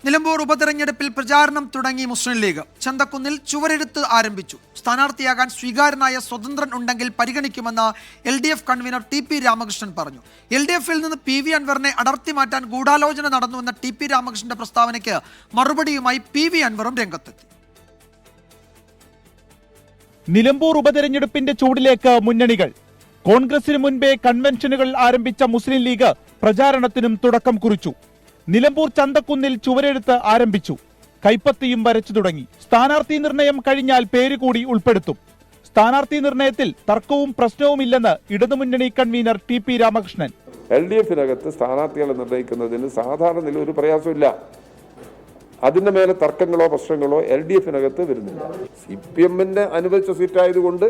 നിലമ്പൂർ ഉപതെരഞ്ഞെടുപ്പിൽ പ്രചാരണം തുടങ്ങി മുസ്ലിം ലീഗ്. ചന്തക്കുന്നിൽ ചുവരെഴുത്ത് ആരംഭിച്ചു. സ്ഥാനാർത്ഥിയാകാൻ സ്വീകാര്യനായ സ്വതന്ത്രൻ ഉണ്ടെങ്കിൽ പരിഗണിക്കുമെന്ന് LDF കൺവീനർ TP രാമകൃഷ്ണൻ പറഞ്ഞു. LDFിൽ നിന്ന് PV അൻവറിനെ അടർത്തി മാറ്റാൻ ഗൂഢാലോചന നടന്നുവെന്ന TP രാമകൃഷ്ണന്റെ പ്രസ്താവനയ്ക്ക് മറുപടിയുമായി PV അൻവറും രംഗത്തെത്തി. നിലമ്പൂർ ഉപതെരഞ്ഞെടുപ്പിന്റെ ചൂടിലേക്ക് മുന്നണികൾ. കോൺഗ്രസിന് മുൻപേ കൺവെൻഷനുകൾ ആരംഭിച്ച മുസ്ലിം ലീഗ് പ്രചാരണത്തിനും തുടക്കം കുറിച്ചു. നിലമ്പൂർ ചന്തക്കുന്നിൽ ചുവരെഴുത്ത് ആരംഭിച്ചു. കൈപ്പത്തിയും വരച്ചു തുടങ്ങി. സ്ഥാനാർത്ഥി നിർണയം കഴിഞ്ഞാൽ പേര് കൂടി ഉൾപ്പെടുത്തും. സ്ഥാനാർത്ഥി നിർണയത്തിൽ തർക്കവും പ്രശ്നവുമില്ലെന്ന് ഇടതുമുന്നണി കൺവീനർ TP രാമകൃഷ്ണൻ. LDFിനകത്ത് സ്ഥാനാർത്ഥികളെ നിർണ്ണയിക്കുന്നതിന് സാധാരണ നില ഒരു പ്രയാസമില്ല. അതിന്റെ മേലെ തർക്കങ്ങളോ പ്രശ്നങ്ങളോ LDFിനകത്ത് വരുന്നില്ല. CPMന്റെ അനുവദിച്ച സീറ്റായതുകൊണ്ട്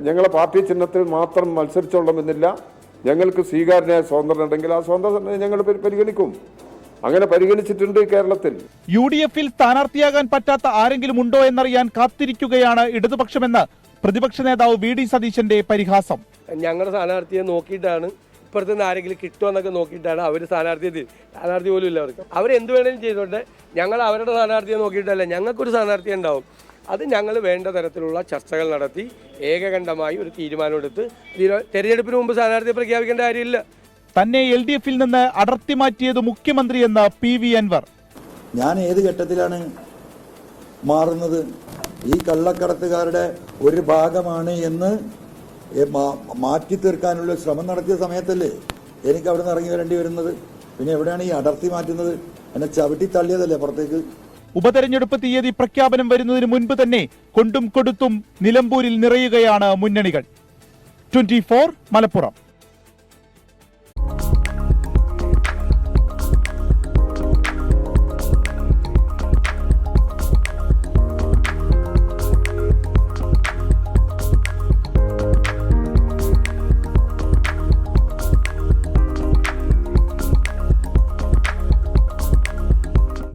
ഞങ്ങളെ പാർട്ടി ചിഹ്നത്തിൽ മാത്രം മത്സരിച്ചോളണമെന്നില്ല. ഞങ്ങൾക്ക് സ്വീകാര്യനായ സ്വതന്ത്രനുണ്ടെങ്കിൽ ആ സ്വതന്ത്രനെ ഞങ്ങൾ പരിഗണിക്കും. അങ്ങനെ പരിഗണിച്ചിട്ടുണ്ട് കേരളത്തിൽ. UDFിൽ സ്ഥാനാർത്ഥിയാകാൻ പറ്റാത്ത ആരെങ്കിലും ഉണ്ടോ എന്നറിയാൻ കാത്തിരിക്കുകയാണ് ഇടതുപക്ഷമെന്ന് പ്രതിപക്ഷ നേതാവ് VD സതീശന്റെ പരിഹാസം. ഞങ്ങളുടെ സ്ഥാനാർത്ഥിയെ നോക്കിയിട്ടാണ്, ഇപ്പുറത്ത് നിന്ന് ആരെങ്കിലും കിട്ടുമെന്നൊക്കെ നോക്കിയിട്ടാണ് അവർ സ്ഥാനാർത്ഥി പോലും ഇല്ല. അവർക്ക് അവരെന്ത് വേണമെങ്കിലും ചെയ്തോട്ടെ, ഞങ്ങൾ അവരുടെ സ്ഥാനാർത്ഥിയെ നോക്കിയിട്ടല്ല, ഞങ്ങൾക്കൊരു സ്ഥാനാർത്ഥി ഉണ്ടാവും. അത് ഞങ്ങൾ വേണ്ട തരത്തിലുള്ള ചർച്ചകൾ നടത്തി ഏകകണ്ഠമായി ഒരു തീരുമാനമെടുത്ത് തെരഞ്ഞെടുപ്പിന് മുമ്പ് സ്ഥാനാർത്ഥിയെ പ്രഖ്യാപിക്കേണ്ട കാര്യമില്ല. തന്നെ LDFിൽ നിന്ന് അടർത്തി മാറ്റിയത് മുഖ്യമന്ത്രിയെന്ന് PV അൻവർ. ഞാൻ ഏത് ഘട്ടത്തിലാണ് മാറുന്നത്? ഈ കള്ളക്കടത്തുകാരുടെ ഒരു ഭാഗമാണ് എന്ന് മാറ്റി തീർക്കാനുള്ള ശ്രമം നടത്തിയ സമയത്തല്ലേ എനിക്ക് അവിടെ നിന്ന് ഇറങ്ങി വരേണ്ടി വരുന്നത്. പിന്നെ എവിടെയാണ് ഈ അടർത്തി മാറ്റുന്നത്? എന്നെ ചവിട്ടി തള്ളിയതല്ലേ പുറത്തേക്ക്. ഉപതെരഞ്ഞെടുപ്പ് തീയതി പ്രഖ്യാപനം വരുന്നതിന് മുൻപ് തന്നെ കൊണ്ടും കൊടുത്തും നിലമ്പൂരിൽ നിറയുകയാണ് മുന്നണികൾ. 24 മലപ്പുറം.